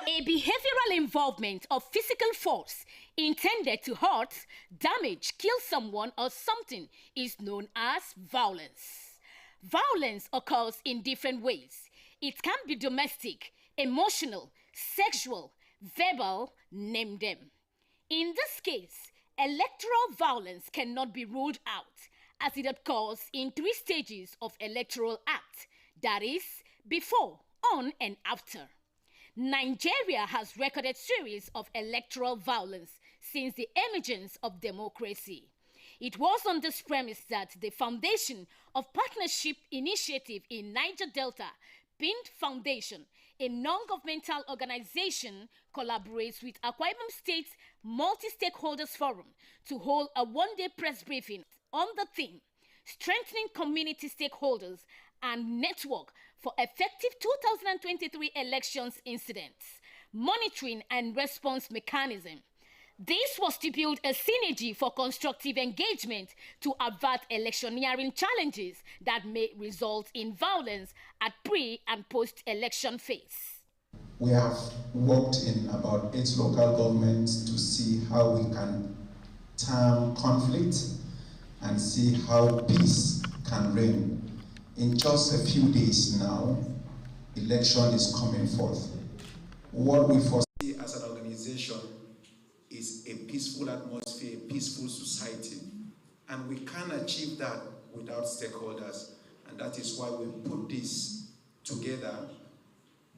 A behavioral involvement of physical force intended to hurt, damage, kill someone or something is known as violence. Violence occurs in different ways. It can be domestic, emotional, sexual, verbal, name them. In this case, electoral violence cannot be ruled out as it occurs in 3 stages of electoral act, that is, before, on, and after. Nigeria has recorded series of electoral violence since the emergence of democracy. It was on this premise that the Foundation of Partnership Initiative in Niger Delta, PIND Foundation, a non-governmental organization, collaborates with Akwa Ibom State Multi-Stakeholders Forum to hold a one-day press briefing on the theme, Strengthening Community Stakeholders and Network for Effective 2023 Elections Incidents, Monitoring and Response Mechanism. This was to build a synergy for constructive engagement to avert electioneering challenges that may result in violence at pre- and post-election phase. We have worked in about 8 local governments to see how we can calm conflict and see how peace can reign. In just a few days now, election is coming forth. What we foresee as an organization is a peaceful atmosphere, a peaceful society. And we can't achieve that without stakeholders. And that is why we put this together.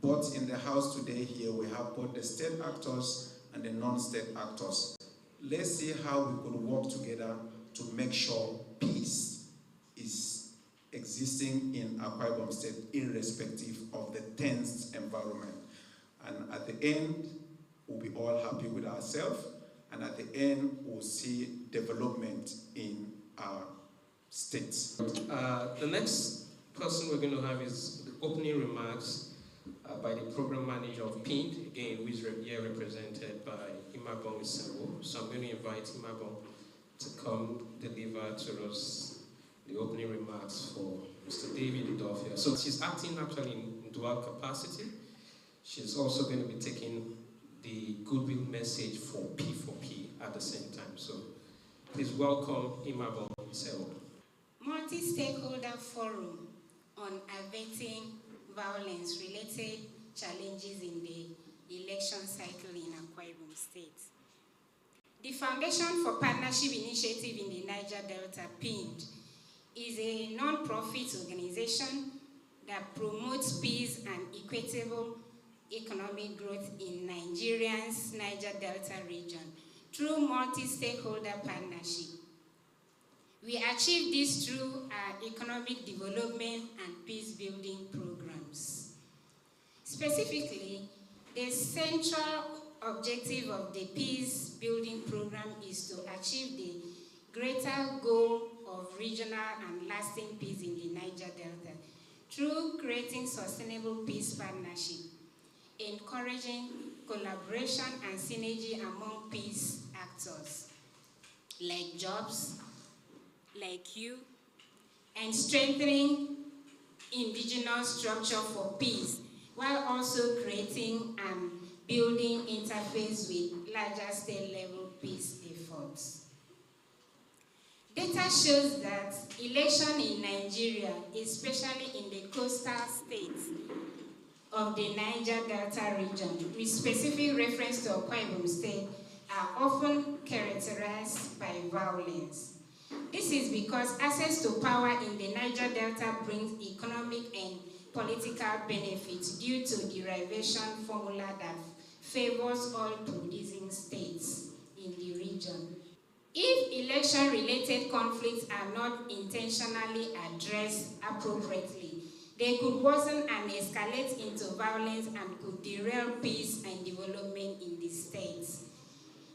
But in the house today here, we have both the state actors and the non-state actors. Let's see how we could work together to make sure peace is existing in Akwa Ibom State, irrespective of the tense environment. And at the end, we'll be all happy with ourselves, and at the end, we'll see development in our states. The next person we're going to have is the opening remarks by the program manager of PIND, again, who is here represented by Imabong Isenwo. So I'm going to invite Imabong to come deliver to us the opening remarks for Mr. David Idofia. So she's acting actually in dual capacity. She's also going to be taking the goodwill message for P4P at the same time. So please welcome Imabong Isenwo. Multi-stakeholder forum on averting violence-related challenges in the election cycle in Akwa Ibom State. The Foundation for Partnership Initiative in the Niger Delta, PIND, is a non-profit organization that promotes peace and equitable economic growth in Nigeria's Niger Delta region through multi-stakeholder partnership. We achieve this through our economic development and peace-building programs. Specifically, the central objective of the peace-building program is to achieve the greater goal of regional and lasting peace in the Niger Delta through creating sustainable peace partnership, encouraging collaboration and synergy among peace actors like jobs, like you, and strengthening indigenous structure for peace, while also creating and building interface with larger state-level peace efforts. Data shows that election in Nigeria, especially in the coastal states of the Niger Delta region, with specific reference to Akwa Ibom State, are often characterized by violence. This is because access to power in the Niger Delta brings economic and political benefits due to derivation formula that favors all producing states in the region. If election-related conflicts are not intentionally addressed appropriately, they could worsen and escalate into violence and could derail peace and development in the states.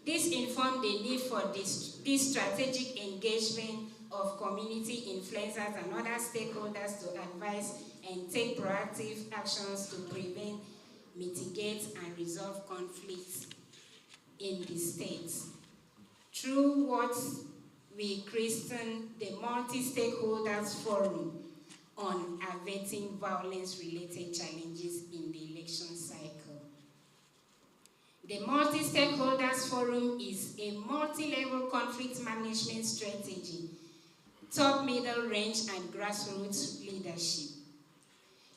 This informed the need for this strategic engagement of community influencers and other stakeholders to advise and take proactive actions to prevent, mitigate, and resolve conflicts in the states. Through what we christen the Multi-Stakeholders Forum on Averting violence-related challenges in the election cycle. The Multi-Stakeholders Forum is a multi-level conflict management strategy, top, middle range, and grassroots leadership.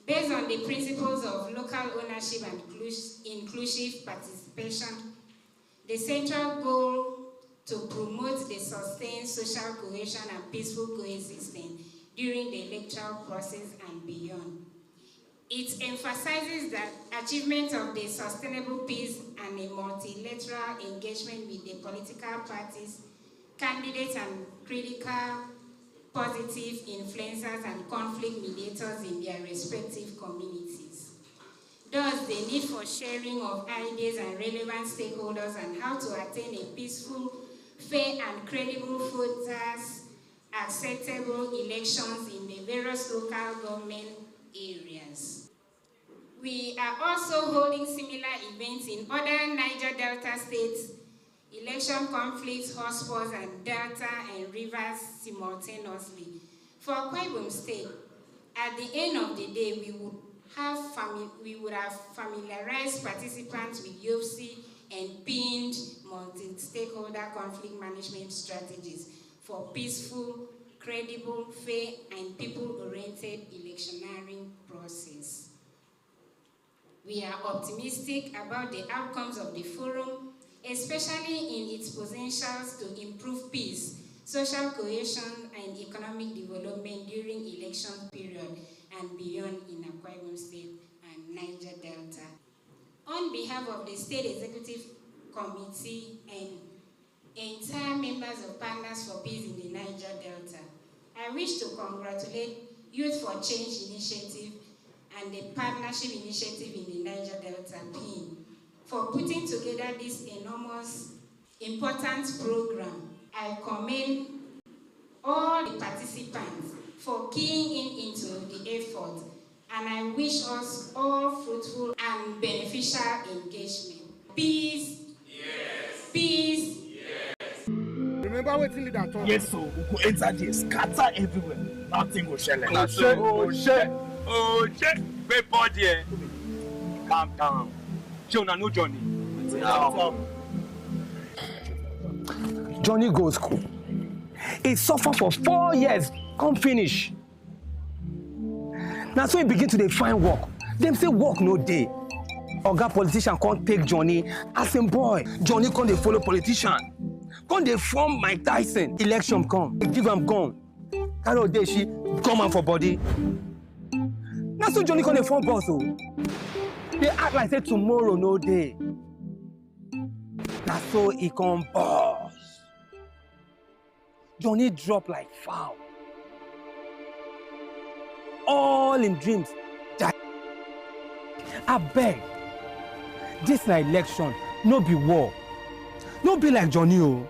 Based on the principles of local ownership and inclusive participation, the central goal to promote the sustained social cohesion and peaceful coexistence during the electoral process and beyond. It emphasizes the achievement of the sustainable peace and a multilateral engagement with the political parties, candidates, and critical positive influencers and conflict mediators in their respective communities. Thus, the need for sharing of ideas and relevant stakeholders and how to attain a peaceful, fair, and credible voters acceptable elections in the various local government areas. We are also holding similar events in other Niger Delta states, election conflicts, hotspots, and Delta and rivers simultaneously. For Akwa Ibom State, at the end of the day, we would have familiarized participants with YOFC and pinned multi-stakeholder conflict management strategies for peaceful, credible, fair, and people-oriented electioneering process. We are optimistic about the outcomes of the forum, especially in its potentials to improve peace, social cohesion, and economic development during election period and beyond in Akwa Ibom State and Niger Delta. On behalf of the State Executive Committee and entire members of Partners for Peace in the Niger Delta, I wish to congratulate Youth for Change Initiative and the Partnership Initiative in the Niger Delta, PIN, for putting together this enormous, important program. I commend all the participants for keying into the effort, and I wish us all fruitful and beneficial engagement. Peace. Yes. Peace. Yes. Remember what you leader told? Yes, so we go enter there, scatter everywhere. Nothing will shell. Oh shit, wait for there. Calm down. Jonah, no Johnny. Johnny go school. He suffer for 4 years, come finish. Now so he begin to dey find work. Them say work no dey. Oga politician can't take Johnny as a boy. Johnny can't dey follow politician. Can't dey form Mike Tyson. Election come, they give am gun. Carol dey she come am for body. Now so Johnny can't dey form boss o. They act like say tomorrow no day. Now so he come boss. Johnny drop like foul. All in dreams die. I beg. This na election, no be war. No be like Johnny o.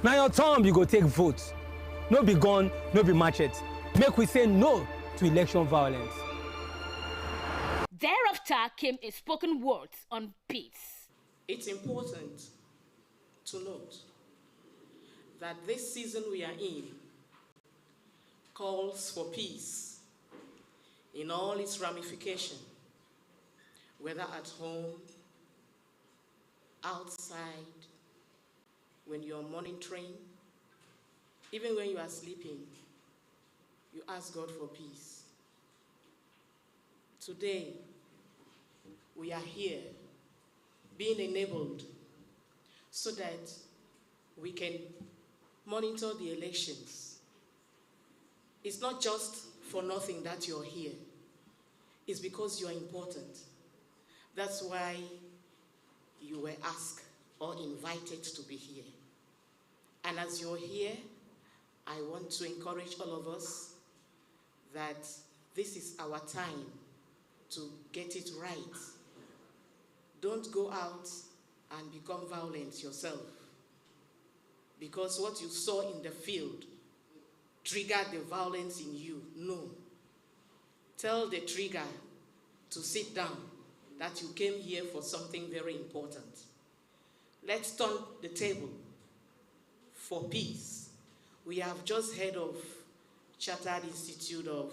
Now your turn you go take vote. No be gun, no be machete. Make we say no to election violence. Thereafter came a spoken word on peace. It's important to note that this season we are in calls for peace in all its ramifications, whether at home, outside, when you're monitoring, even when you are sleeping, you ask God for peace. Today, we are here being enabled so that we can monitor the elections. It's not just for nothing that you're here. It's because you're important. That's why you were asked or invited to be here. And as you're here, I want to encourage all of us that this is our time to get it right. Don't go out and become violent yourself, because what you saw in the field triggered the violence in you. No. Tell the trigger to sit down, that you came here for something very important. Let's turn the table for peace. We have just heard of Chartered Institute of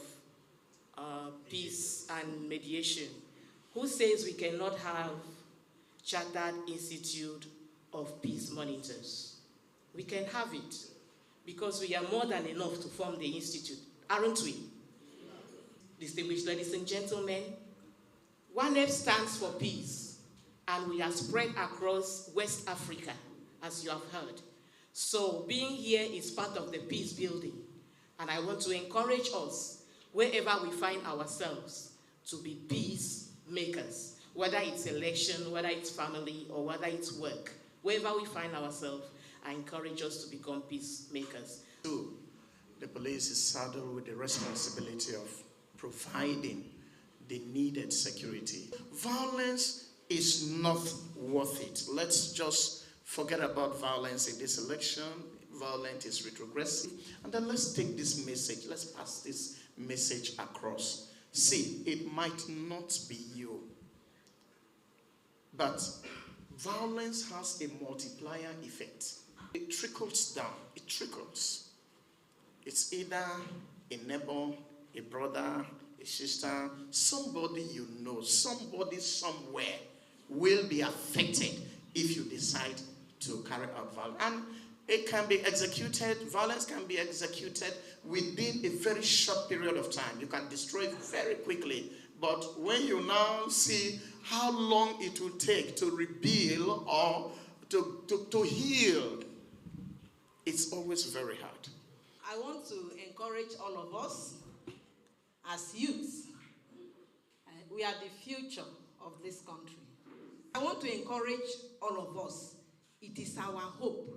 Peace and Mediation. Who says we cannot have Chartered Institute of Peace Monitors? We can have it because we are more than enough to form the institute, aren't we? Distinguished ladies and gentlemen, ONEP stands for peace, and we are spread across West Africa, as you have heard. So being here is part of the peace building, and I want to encourage us, wherever we find ourselves, to be peacemakers, whether it's election, whether it's family, or whether it's work. Wherever we find ourselves, I encourage us to become peacemakers. Two, the police is saddled with the responsibility of providing the needed security. Violence is not worth it. Let's just forget about violence in this election. Violence is retrogressive. And then let's take this message, let's pass this message across. See, it might not be you, but violence has a multiplier effect. It trickles down, it trickles. It's either a neighbor, a brother, a sister, somebody you know, somebody somewhere will be affected if you decide to carry out violence. And it can be executed, violence can be executed within a very short period of time. You can destroy it very quickly. But when you now see how long it will take to rebuild or to heal, it's always very hard. I want to encourage all of us as youths. We are the future of this country. I want to encourage all of us. It is our hope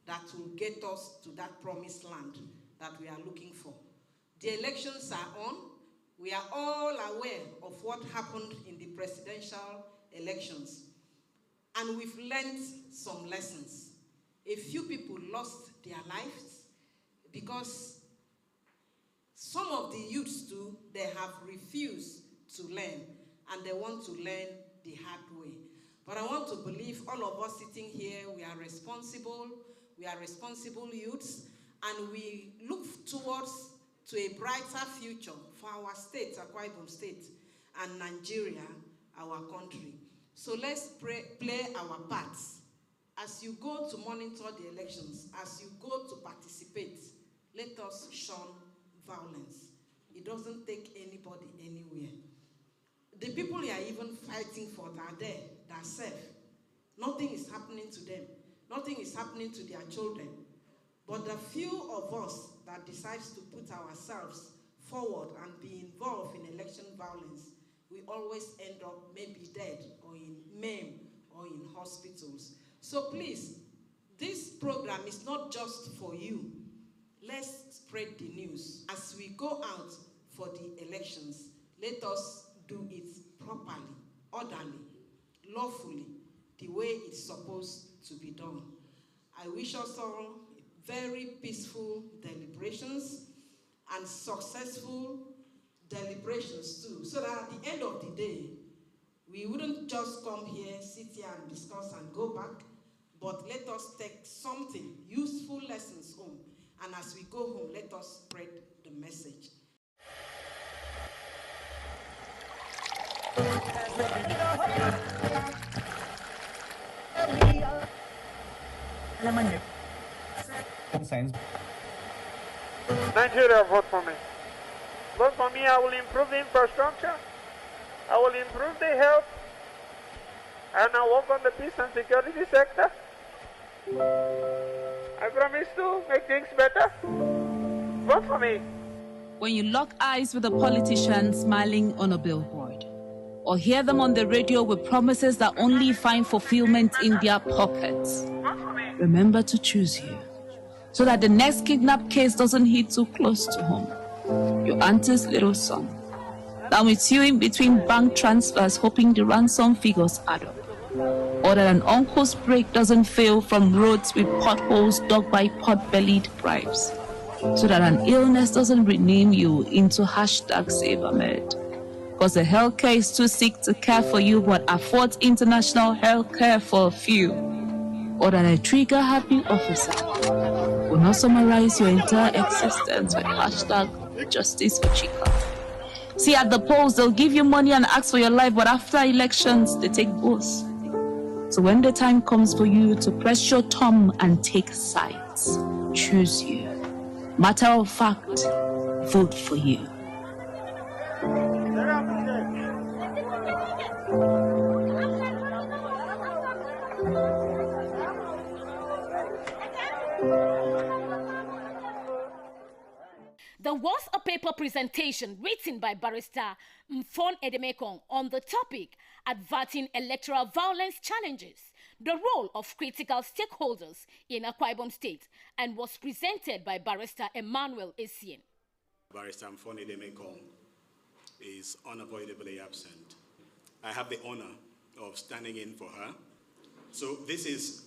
that will get us to that promised land that we are looking for. The elections are on. We are all aware of what happened in the presidential elections. And we've learned some lessons. A few people lost their lives because some of the youths too, they have refused to learn, and they want to learn the hard way. But I want to believe all of us sitting here, we are responsible youths, and we look towards to a brighter future for our state, Akwa Ibom State, and Nigeria, our country. So let's play our parts. As you go to monitor the elections, as you go to participate, let us shun violence. It doesn't take anybody anywhere. The people you are even fighting for, they are there, they are safe. Nothing is happening to them. Nothing is happening to their children. But the few of us that decides to put ourselves forward and be involved in election violence, we always end up maybe dead or in MAME or in hospitals. So please, this program is not just for you. Let's spread the news. As we go out for the elections, let us do it properly, orderly, lawfully, the way it's supposed to be done. I wish us all very peaceful deliberations and successful deliberations too, so that at the end of the day, we wouldn't just come here, sit here and discuss and go back, but let us take something, useful lessons home. And as we go home, let us spread the message. Nigeria, vote for me. Vote for me, I will improve the infrastructure, I will improve the health, and I work on the peace and security sector. I promise to make things better. Vote for me. When you lock eyes with a politician smiling on a billboard, or hear them on the radio with promises that only find fulfillment in their pockets, remember to choose you, so that the next kidnap case doesn't hit too close to home. Your auntie's little son, that with you in between bank transfers hoping the ransom figures add up, or that an uncle's brake doesn't fail from roads with potholes dug by pot-bellied bribes, so that an illness doesn't rename you into #SaveAhmed. Because the healthcare is too sick to care for you but affords international healthcare for a few, or that a trigger-happy officer will not summarize your entire existence with hashtag Justice for Chika. See, at the polls, they'll give you money and ask for your life, but after elections, they take both. So when the time comes for you to press your thumb and take sides, choose you. Matter of fact, vote for you. There was a paper presentation written by Barrister Mfon Edemekong on the topic Adverting Electoral Violence Challenges, the Role of Critical Stakeholders in Akwa Ibom State, and was presented by Barrister Emmanuel Essien. Barrister Mfon Edemekong is unavoidably absent. I have the honor of standing in for her. So this is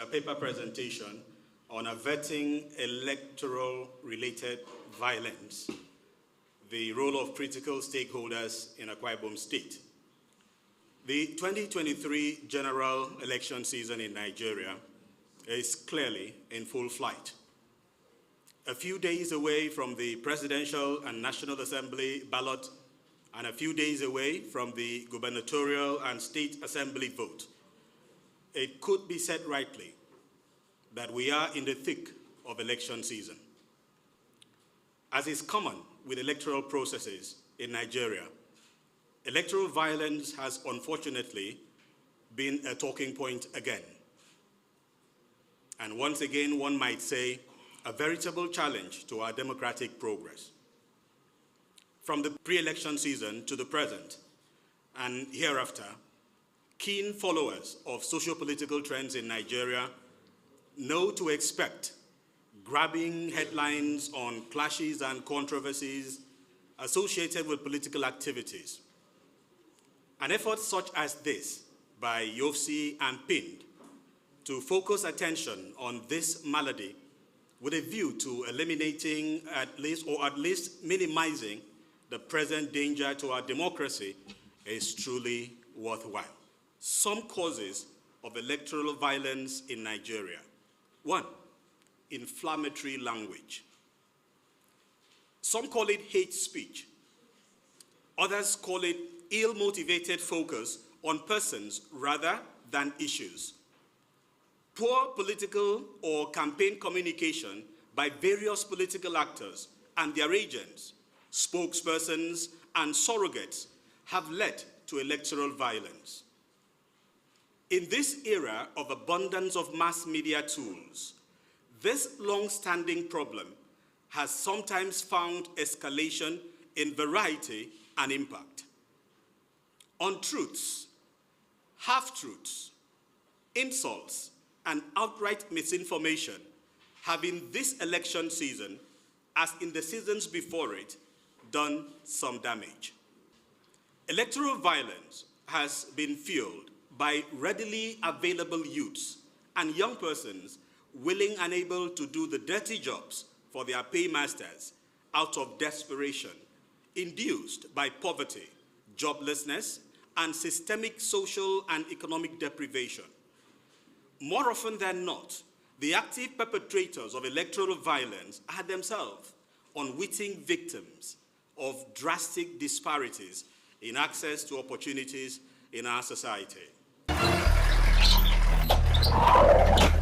a paper presentation on averting electoral-related violence, the role of critical stakeholders in Akwa Ibom State. The 2023 general election season in Nigeria is clearly in full flight. A few days away from the Presidential and National Assembly ballot, and a few days away from the gubernatorial and state assembly vote, it could be said rightly that we are in the thick of election season. As is common with electoral processes in Nigeria, electoral violence has unfortunately been a talking point again. And once again, one might say, a veritable challenge to our democratic progress. From the pre-election season to the present, and hereafter, keen followers of socio-political trends in Nigeria know to expect grabbing headlines on clashes and controversies associated with political activities. An effort such as this by YOFC and PIND to focus attention on this malady with a view to eliminating at least minimizing the present danger to our democracy is truly worthwhile. Some causes of electoral violence in Nigeria. 1, inflammatory language. Some call it hate speech. Others call it ill-motivated focus on persons rather than issues. Poor political or campaign communication by various political actors and their agents, spokespersons, and surrogates have led to electoral violence. In this era of abundance of mass media tools, this long-standing problem has sometimes found escalation in variety and impact. Untruths, half-truths, insults, and outright misinformation have in this election season, as in the seasons before it, done some damage. Electoral violence has been fueled by readily available youths and young persons willing and able to do the dirty jobs for their paymasters out of desperation, induced by poverty, joblessness, and systemic social and economic deprivation. More often than not, the active perpetrators of electoral violence are themselves unwitting victims of drastic disparities in access to opportunities in our society.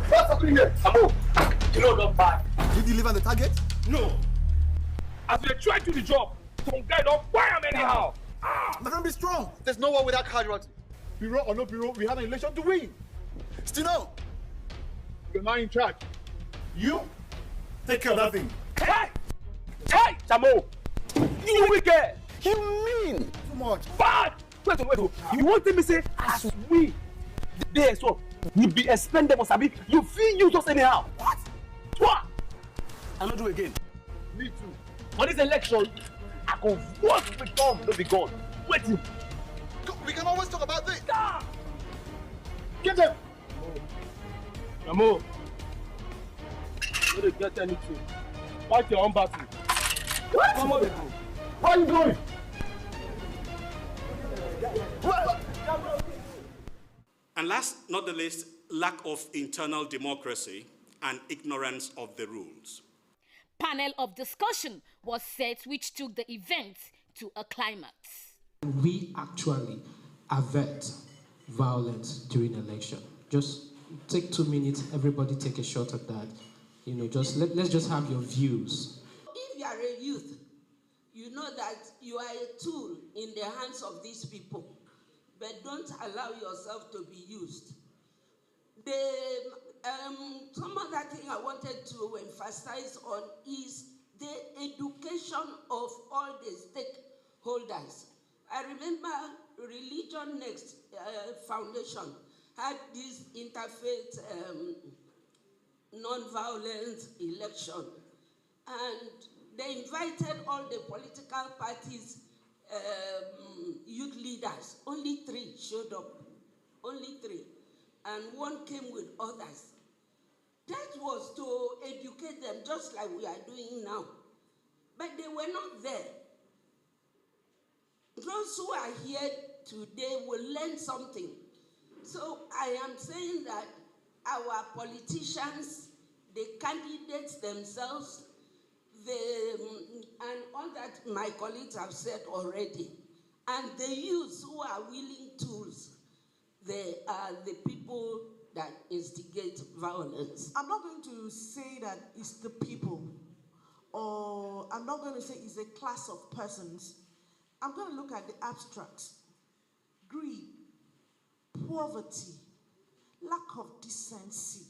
What's happening here? Amo, you know not bad. Did you deliver the target? No. As we try to do the job, some guy don't fire him anyhow. My friend, be strong. There's no war without casualty. Bureau or no bureau, we have an election to win. Still no. You're not in charge. You take care of that thing. Hey! Hey, Samo! You wicked! You mean too much. Bad! Wait. You want me to say, as we there, so we be expendable, Sabi. You feel you just anyhow. What? What? I'll not do again. Me too. For this election, I go vote with Tom, no be God. Wait. We can always talk about this. Ah! Get them! Namo, you don't get anything. Fight your own battle. What? Come on, where are you going? And last, not the least, lack of internal democracy and ignorance of the rules. Panel of discussion was set, which took the event to a climax. We actually avert violence during election. Just take 2 minutes, everybody take a shot at that. You know, let's just have your views. If you are a youth, you know that you are a tool in the hands of these people, but don't allow yourself to be used. Some other thing I wanted to emphasize on is the education of all the stakeholders. I remember Religion Next Foundation had this interfaith non-violence election, and they invited all the political parties, youth leaders. Only 3 showed up, only 3, and 1 came with others. That was to educate them, just like we are doing now. But they were not there. Those who are here today will learn something. So I am saying that our politicians, the candidates themselves, and all that my colleagues have said already, and the youths who are willing tools, they are the people that instigate violence. I'm not going to say that it's the people, or I'm not going to say it's a class of persons. I'm going to look at the abstracts. Greed, poverty, lack of decency.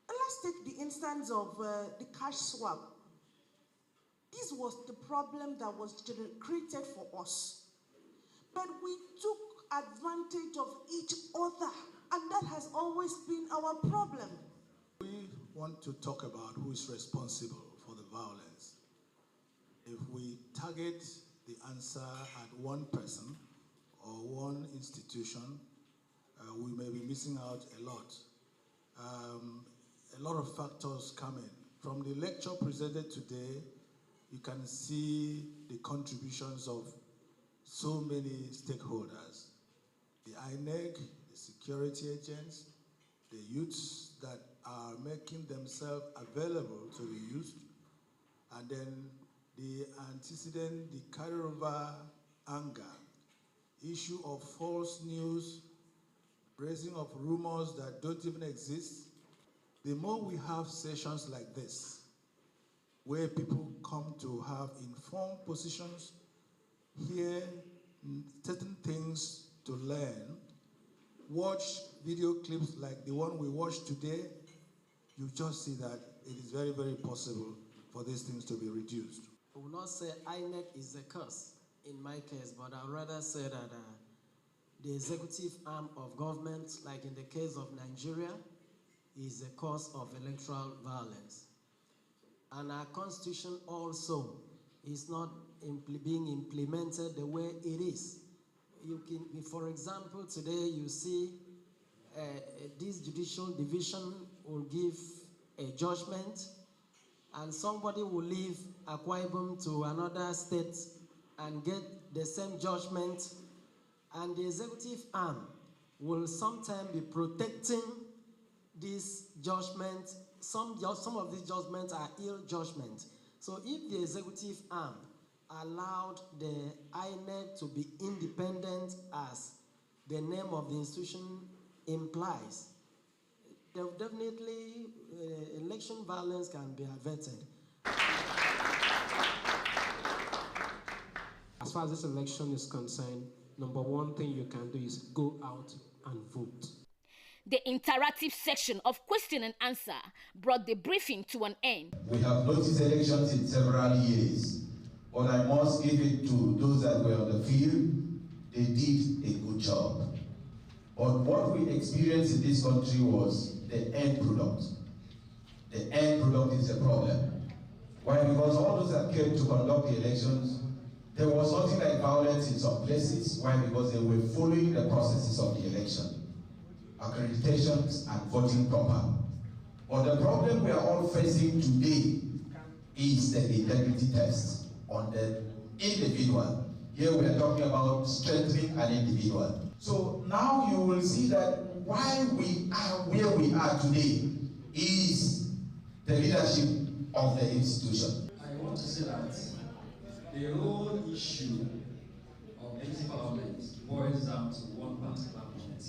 And let's take the instance of the cash swap. This was the problem that was created for us. But we took advantage of each other, and that has always been our problem. We want to talk about who is responsible for the violence. If we target the answer at one person or one institution, we may be missing out a lot. A lot of factors come in. From the lecture presented today, you can see the contributions of so many stakeholders. The INEC, the security agents, the youths that are making themselves available to the youth, and then the antecedent, the carryover anger, issue of false news, raising of rumors that don't even exist. The more we have sessions like this, where people come to have informed positions, hear certain things to learn, watch video clips like the one we watched today, you just see that it is very, very possible for these things to be reduced. I will not say INEC is a curse in my case, but I'd rather say that the executive arm of government, like in the case of Nigeria, is a cause of electoral violence. And our constitution also is not being implemented the way it is. You can, for example, today you see this judicial division will give a judgment, and somebody will leave Akwa Ibom to another state and get the same judgment, and the executive arm will sometimes be protecting this judgment. Some of these judgments are ill judgments. So if the executive arm allowed the INEC to be independent, as the name of the institution implies, definitely election violence can be averted. As far as this election is concerned, number one thing you can do is go out and vote. The interactive section of question and answer brought the briefing to an end. We have noticed elections in several years, but I must give it to those that were on the field. They did a good job. But what we experienced in this country was the end product. The end product is the problem. Why? Because all those that came to conduct the elections, there was something like violence in some places. Why? Because they were following the processes of the election. Accreditations and voting proper. But the problem we are all facing today is the integrity test on the individual. Here we are talking about strengthening an individual. So now you will see that why we are where we are today is the leadership of the institution. I want to say that the whole issue of exit violence boils down to one particular point,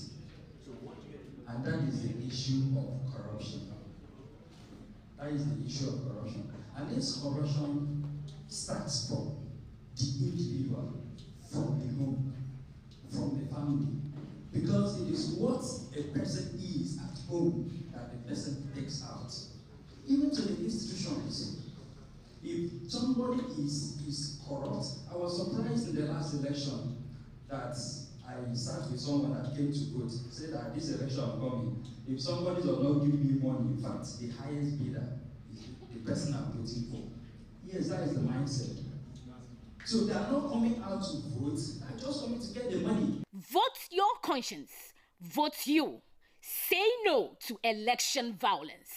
and that is the issue of corruption. That is the issue of corruption. And this corruption starts from the individual, from the home, from the family. Because it is what a person is at home that the person takes out. Even to the institutions. If somebody is corrupt, I was surprised in the last election that I sat with someone that came to vote, said that this election I'm coming, if somebody does not give me money, in fact, the highest bidder is the person I'm voting for. Yes, that is the mindset. So they are not coming out to vote, they are just coming to get the money. Vote your conscience. Vote you. Say no to election violence.